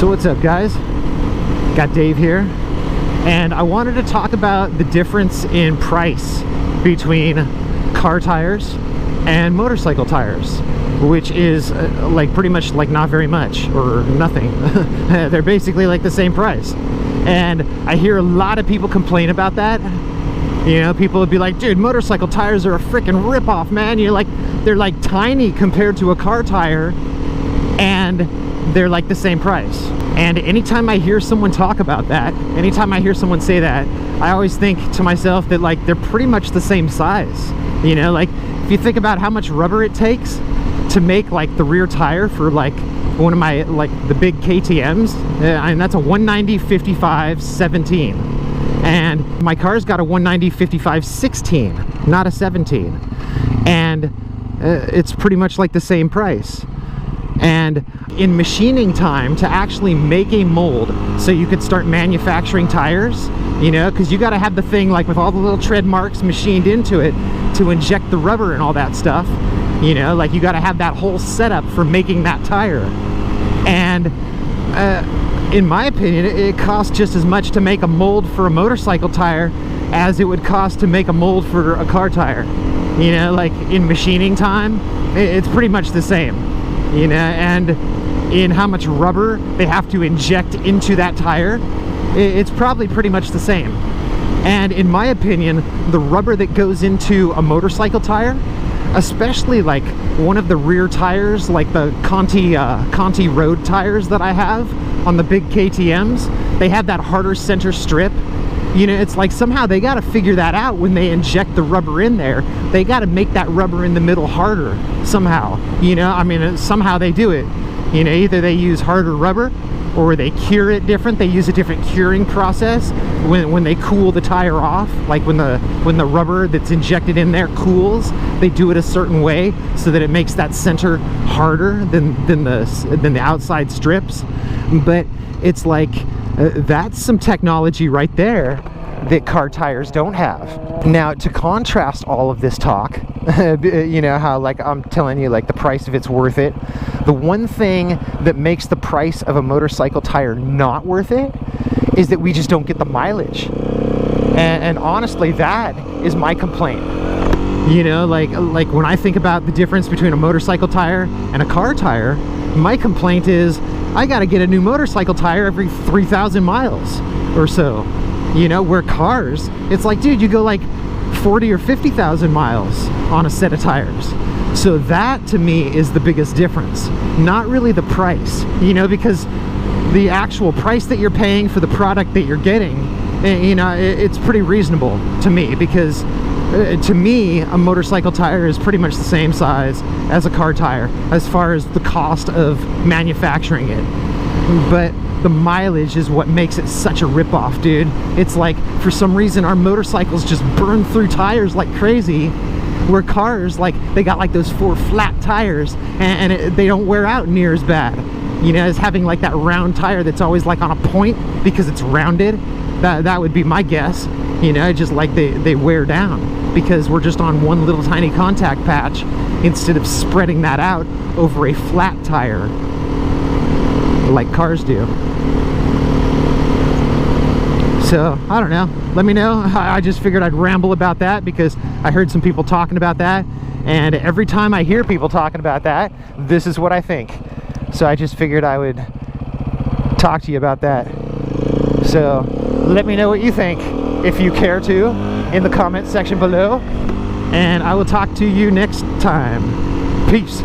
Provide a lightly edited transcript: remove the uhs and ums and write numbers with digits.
So what's up, guys? Got Dave here, and I wanted to talk about the difference in price between car tires and motorcycle tires, which is like pretty much like not very much or nothing. They're basically like the same price, and I hear a lot of people complain about that. You know, people would be like, dude, motorcycle tires are a freaking rip-off, man. You're like, they're like tiny compared to a car tire, and they're like the same price. And anytime I hear someone talk about that, anytime I hear someone say that, I always think to myself that like they're pretty much the same size. You know, like if you think about how much rubber it takes to make like the rear tire for like one of my like the big KTMs, and that's a 190 55 17, and my car's got a 190 55 16, not a 17, and it's pretty much like the same price. And in machining time, to actually make a mold so you could start manufacturing tires, you know, because you got to have the thing like with all the little tread marks machined into it to inject the rubber and all that stuff, you know, like you got to have that whole setup for making that tire. And in my opinion, it costs just as much to make a mold for a motorcycle tire as it would cost to make a mold for a car tire. You know, like in machining time, it's pretty much the same. You know, and in how much rubber they have to inject into that tire, it's probably pretty much the same. And in my opinion, the rubber that goes into a motorcycle tire, especially like one of the rear tires, like the Conti road tires that I have on the big KTMs, they have that harder center strip. You know, it's like somehow they got to figure that out when they inject the rubber in there. They got to make that rubber in the middle harder somehow. You know, I mean, somehow they do it. You know, either they use harder rubber or they cure it different. They use a different curing process when they cool the tire off. Like when the rubber that's injected in there cools, they do it a certain way so that it makes that center harder than the outside strips. But it's like that's some technology right there that car tires don't have. Now, to contrast all of this talk, you know how like I'm telling you like the price of it's worth it, the one thing that makes the price of a motorcycle tire not worth it is that we just don't get the mileage. And honestly, that is my complaint. You know, like when I think about the difference between a motorcycle tire and a car tire, my complaint is I gotta get a new motorcycle tire every 3,000 miles or so. You know, where cars, it's like, dude, you go like 40 or 50,000 miles on a set of tires. So that to me is the biggest difference, not really the price, you know, because the actual price that you're paying for the product that you're getting, you know, it's pretty reasonable to me, because to me a motorcycle tire is pretty much the same size as a car tire as far as the cost of manufacturing it. But the mileage is what makes it such a rip-off, dude. It's like, for some reason, our motorcycles just burn through tires like crazy, where cars, like, they got like those 4 flat tires, and they don't wear out near as bad. You know, as having like that round tire that's always like on a point because it's rounded. That would be my guess. You know, just like they wear down because we're just on one little tiny contact patch instead of spreading that out over a flat tire like cars do. So I don't know, let me know. I just figured I'd ramble about that because I heard some people talking about that, and every time I hear people talking about that, this is what I think. So I just figured I would talk to you about that. So let me know what you think, if you care to, in the comment section below, and I will talk to you next time. Peace.